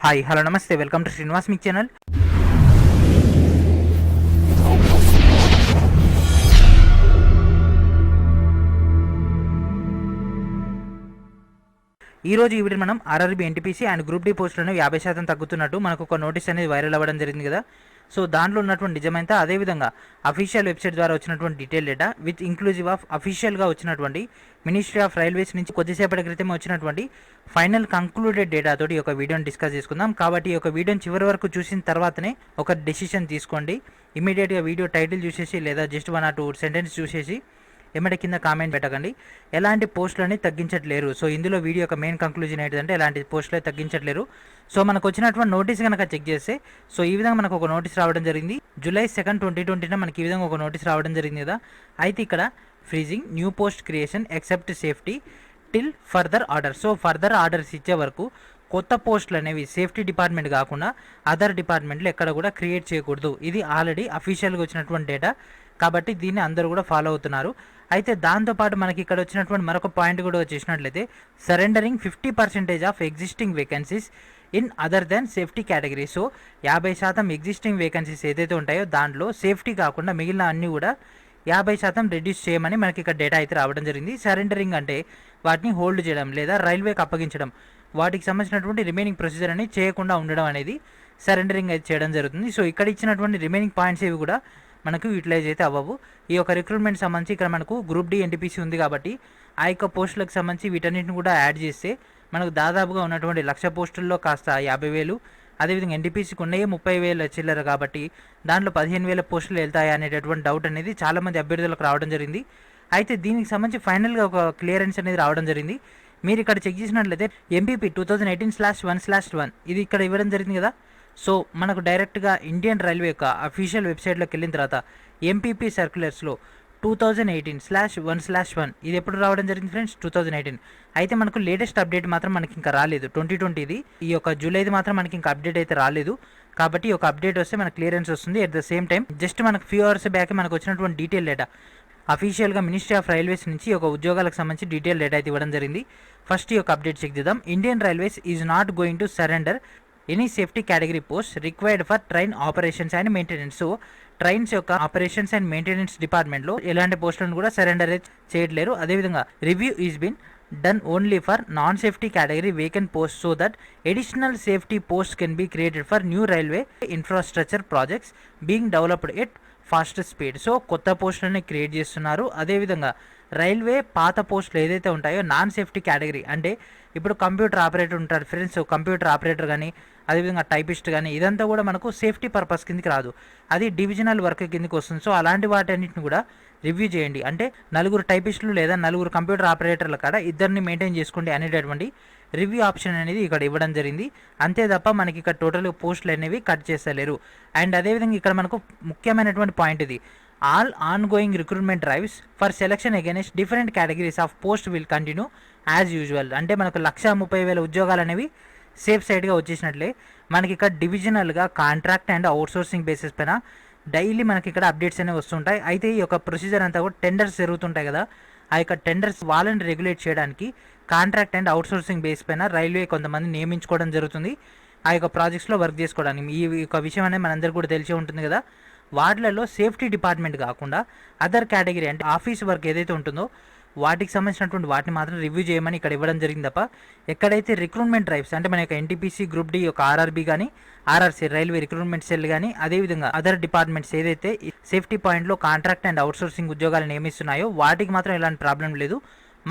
Hi hello నమస్తే welcome to Srinivas మీ channel. ఈ రోజు ఈ వీడియో మనం RRB NTPC and group D పోస్టులను 50% తగ్గుతున్నట్టు మనకు ఒక నోటీస్ అనేది వైరల్ అవ్వడం జరిగింది కదా. సో దాంట్లో ఉన్నటువంటి నిజమైతే అదేవిధంగా అఫీషియల్ వెబ్సైట్ ద్వారా వచ్చినటువంటి detail data with inclusive of అఫీషియల్గా వచ్చినటువంటి మినిస్ట్రీ ఆఫ్ రైల్వేస్ నుంచి కొద్దిసేపటి క్రితం వచ్చినటువంటి ఫైనల్ కంక్లూడెడ్ డేటా తోటి ఒక వీడియోని డిస్కస్ చేసుకుందాం. కాబట్టి ఈ యొక్క వీడియోని చివరి వరకు చూసిన తర్వాతనే ఒక డెసిషన్ తీసుకోండి. ఇమీడియట్గా వీడియో టైటిల్ చూసేసి లేదా జస్ట్ 1 or 2 సెంటెన్స్ చూసేసి ఏమంటే కింద కామెంట్ పెట్టకండి. ఎలాంటి పోస్టులని తగ్గించట్లేరు. సో ఇందులో వీడియో యొక్క మెయిన్ కంక్లూజన్ ఏంటంటే ఎలాంటి పోస్టులు తగ్గించట్లేరు. సో మనకు వచ్చినటువంటి నోటీస్ కనుక చెక్ చేస్తే సో ఈ విధంగా మనకు ఒక నోటీస్ రావడం జరిగింది. July 2, 2020 మనకి ఈ విధంగా ఒక నోటీస్ రావడం జరిగింది కదా. అయితే ఇక్కడ freezing new post creation except safety till further order. So further orders ఇచ్చే వరకు కొత్త పోస్టులు అనేవి సేఫ్టీ డిపార్ట్మెంట్ కాకుండా అదర్ డిపార్ట్మెంట్లు ఎక్కడ కూడా క్రియేట్ చేయకూడదు. ఇది ఆల్రెడీ అఫీషియల్గా వచ్చినటువంటి డేటా కాబట్టి దీన్ని అందరూ కూడా ఫాలో అవుతున్నారు. అయితే దాంతోపాటు మనకి ఇక్కడ వచ్చినటువంటి మరొక పాయింట్ కూడా చేసినట్లయితే surrendering 50% of existing vacancies in other then safety category. So 50% existing vacancies ఏదైతే ఉంటాయో దాంట్లో సేఫ్టీ కాకుండా మిగిలిన అన్నీ కూడా 50% రెడ్యూస్ చేయమని మనకి ఇక్కడ డేటా అయితే రావడం జరిగింది. సరెండరింగ్ అంటే వాటిని హోల్డ్ చేయడం లేదా రైల్వేకి అప్పగించడం, వాటికి సంబంధించినటువంటి రిమైనింగ్ ప్రొసీజర్ అని చేయకుండా ఉండడం అనేది సరెండరింగ్ అయితే చేయడం జరుగుతుంది. సో ఇక్కడ ఇచ్చినటువంటి రిమైనింగ్ పాయింట్స్ ఏవి కూడా మనకు యూటిలైజ్ అయితే అవ్వవు. ఈ యొక్క రిక్రూట్మెంట్ సంబంధించి ఇక్కడ మనకు గ్రూప్ డి ఎన్టీపీసీ ఉంది కాబట్టి ఆ యొక్క పోస్టులకు సంబంధించి వీటన్నిటిని కూడా యాడ్ చేస్తే మనకు దాదాపుగా ఉన్నటువంటి 1,00,000 పోస్టుల్లో కాస్త 50,000, అదేవిధంగా ఎన్టీపీసీకి ఉన్నాయే 30,000 చిల్లర కాబట్టి దాంట్లో 15,000 పోస్టులు వెళ్తాయా అనేటటువంటి డౌట్ అనేది చాలామంది అభ్యర్థులకు రావడం జరిగింది. అయితే దీనికి సంబంధించి ఫైనల్గా ఒక క్లియరెన్స్ అనేది రావడం జరిగింది. మీరు ఇక్కడ చెక్ చేసినట్లయితే ఎంపీపీ 2018/1/1 ఇది ఇక్కడ ఇవ్వడం జరిగింది కదా. సో మనకు డైరెక్ట్గా ఇండియన్ రైల్వే యొక్క అఫీషియల్ వెబ్సైట్లోకి వెళ్ళిన తర్వాత ఎంపీపీ సర్క్యులర్స్లో 2018/1/1 ఇది ఎప్పుడు రావడం జరిగింది ఫ్రెండ్స్? 2018. అయితే మనకు లేటెస్ట్ అప్డేట్ మాత్రం మనకి ఇంకా రాలేదు. 2020 ఈ యొక్క జూలైది మాత్రం మనకి ఇంకా అప్డేట్ అయితే రాలేదు. కాబట్టి ఒక అప్డేట్ వస్తే మనకు క్లియరెన్స్ వస్తుంది. At the same time just మనకు ఫ్యూ అవర్స్ బ్యాక్ మనకు వచ్చినటువంటి డీటెయిల్ డేటా అఫీషియల్గా మినిస్ట్రీ ఆఫ్ రైల్వేస్ నుంచి ఒక ఉద్యోగాలకు సంబంధించి డీటెయిల్ డేటా అయితే ఇవ్వడం జరిగింది. ఫస్ట్ ఈ యొక్క అప్డేట్ చెక్ చేద్దాం. Indian railways is not going to surrender any safety category post required for train operations and maintenance. So trains యొక్క ఆపరేషన్స్ అండ్ మెయింటెనెన్స్ డిపార్ట్మెంట్లో ఎలాంటి పోస్టులను కూడా సరెండర్ చేయట్లేరు. అదేవిధంగా review is bin done only for non-safety category vacant posts so that additional safety posts can be created for new railway infrastructure projects being developed at fast speed. So కొత్త పోస్టులని create చేస్తున్నారు. అదేవిధంగా railway పాత పోస్టులు ఏదైతే ఉంటాయో non safety category అంటే ఇప్పుడు computer operator ఉంటారు ఫ్రెండ్స్. కంప్యూటర్ ఆపరేటర్ కానీ అదేవిధంగా టైపిస్ట్ కానీ ఇదంతా కూడా మనకు సేఫ్టీ పర్పస్ కిందకి రాదు, అది డివిజనల్ వర్క్ కిందకి వస్తుంది. సో అలాంటి వాటన్నిటిని కూడా రివ్యూ చేయండి. అంటే 4 టైపిస్టులు లేదా 4 కంప్యూటర్ ఆపరేటర్ల కాడ 2 మెయింటైన్ చేసుకోండి అనేటటువంటి రివ్యూ ఆప్షన్ అనేది ఇక్కడ ఇవ్వడం జరిగింది. అంతే తప్ప మనకి ఇక్కడ టోటల్ పోస్టులు అనేవి కట్ చేస్తలేరు. అండ్ అదేవిధంగా ఇక్కడ మనకు ముఖ్యమైనటువంటి పాయింట్ ఇది, all on going recruitment drives for selection against different categories of post will continue as usual. అంటే మనకు 1,30,000 ఉద్యోగాలు అనేవి సేఫ్ సైడ్గా వచ్చేసినట్లే. మనకి ఇక్కడ డివిజనల్గా కాంట్రాక్ట్ అండ్ అవుట్సోర్సింగ్ బేసిస్ పైన డైలీ మనకి ఇక్కడ అప్డేట్స్ అనేవి వస్తుంటాయి. అయితే ఈ యొక్క ప్రొసీజర్ అంతా కూడా టెండర్స్ జరుగుతుంటాయి కదా, ఆ యొక్క టెండర్స్ వాళ్ళని రెగ్యులేట్ చేయడానికి కాంట్రాక్ట్ అండ్ అవుట్సోర్సింగ్ బేస్ పైన రైల్వే కొంతమంది నియమించుకోవడం జరుగుతుంది ఆ యొక్క ప్రాజెక్ట్స్లో వర్క్ చేసుకోవడానికి. ఈ యొక్క విషయం అనేది మనందరికీ కూడా తెలిసే ఉంటుంది కదా. వాటిలలో సేఫ్టీ డిపార్ట్మెంట్ కాకుండా అదర్ కేటగిరీ అంటే ఆఫీస్ వర్క్ ఏదైతే ఉంటుందో వాటికి సంబంధించినటువంటి వాటిని మాత్రం రివ్యూ చేయమని ఇక్కడ ఇవ్వడం జరిగింది తప్ప ఎక్కడైతే రిక్రూట్మెంట్ డ్రైవ్స్ అంటే మన యొక్క ఎన్టీపీసీ గ్రూప్ డి యొక్క ఆర్ఆర్బీ కానీ ఆర్ఆర్సీ రైల్వే రిక్రూట్మెంట్ సెల్ కానీ అదేవిధంగా అదర్ డిపార్ట్మెంట్స్ ఏదైతే సేఫ్టీ పాయింట్లో కాంట్రాక్ట్ అండ్ అవుట్సోర్సింగ్ ఉద్యోగాలు నియమిస్తున్నాయో వాటికి మాత్రం ఎలాంటి ప్రాబ్లం లేదు.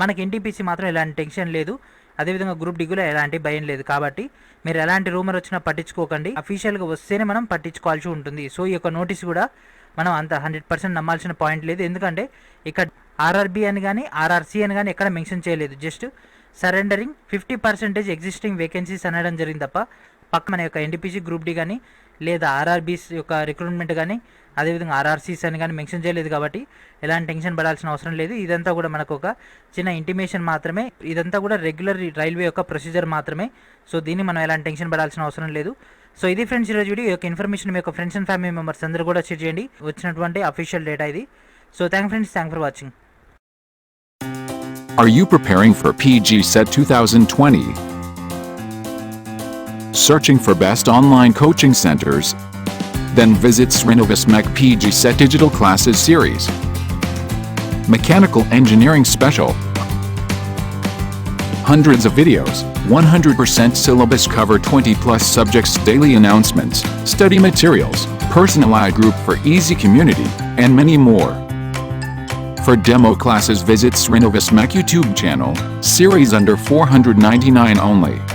మనకి ఎన్టీపీసీ మాత్రం ఎలాంటి టెన్షన్ లేదు. అదేవిధంగా గ్రూప్ డిగ్రీలో ఎలాంటి భయం లేదు. కాబట్టి మీరు ఎలాంటి రూమర్ వచ్చినా పట్టించుకోకండి, అఫీషియల్గా వస్తేనే మనం పట్టించుకోవాల్సి ఉంటుంది. సో ఈ యొక్క నోటీస్ కూడా మనం అంత 100% నమ్మాల్సిన పాయింట్ లేదు. ఎందుకంటే ఇక్కడ ఆర్ఆర్బీ అని కానీ ఆర్ఆర్సీ అని కానీ ఎక్కడ మెన్షన్ చేయలేదు. జస్ట్ సరెండరింగ్ 50% ఎగ్జిస్టింగ్ వేకెన్సీస్ అనడం జరిగింది తప్ప పక్క మన యొక్క ఎన్టీపీసీ గ్రూప్ డి కానీ లేదా ఆర్ఆర్బీస్ యొక్క రిక్రూట్మెంట్ కానీ అదేవిధంగా ఆర్ఆర్సీస్ అని కానీ మెన్షన్ చేయలేదు. కాబట్టి ఎలాంటి టెన్షన్ పడాల్సిన అవసరం లేదు. ఇదంతా కూడా మనకు ఒక చిన్న ఇంటిమేషన్ మాత్రమే. ఇదంతా కూడా రెగ్యులర్ రైల్వే యొక్క ప్రొసీజర్ మాత్రమే. సో దీన్ని మనం ఎలాంటి టెన్షన్ పడాల్సిన అవసరం లేదు. సో ఇది ఫ్రెండ్స్ ఈరోజు వీడియో. ఈ యొక్క ఇన్ఫర్మేషన్ మీ యొక్క ఫ్రెండ్స్ అండ్ ఫ్యామిలీ మెంబర్స్ అందరూ కూడా షేర్ చేయండి. వచ్చినటువంటి అఫీషియల్ డేటా ఇది. So thank friends, thank for watching. Are you preparing for PG Set 2020? Searching for best online coaching centers? Then visit Srinovus Mech PG Set Digital Classes Series. Mechanical Engineering Special. Hundreds of videos, 100% syllabus cover 20 plus subjects, daily announcements, study materials, personalized group for easy community, and many more. For demo classes visit Srinovus Mech YouTube channel, series under $499 only.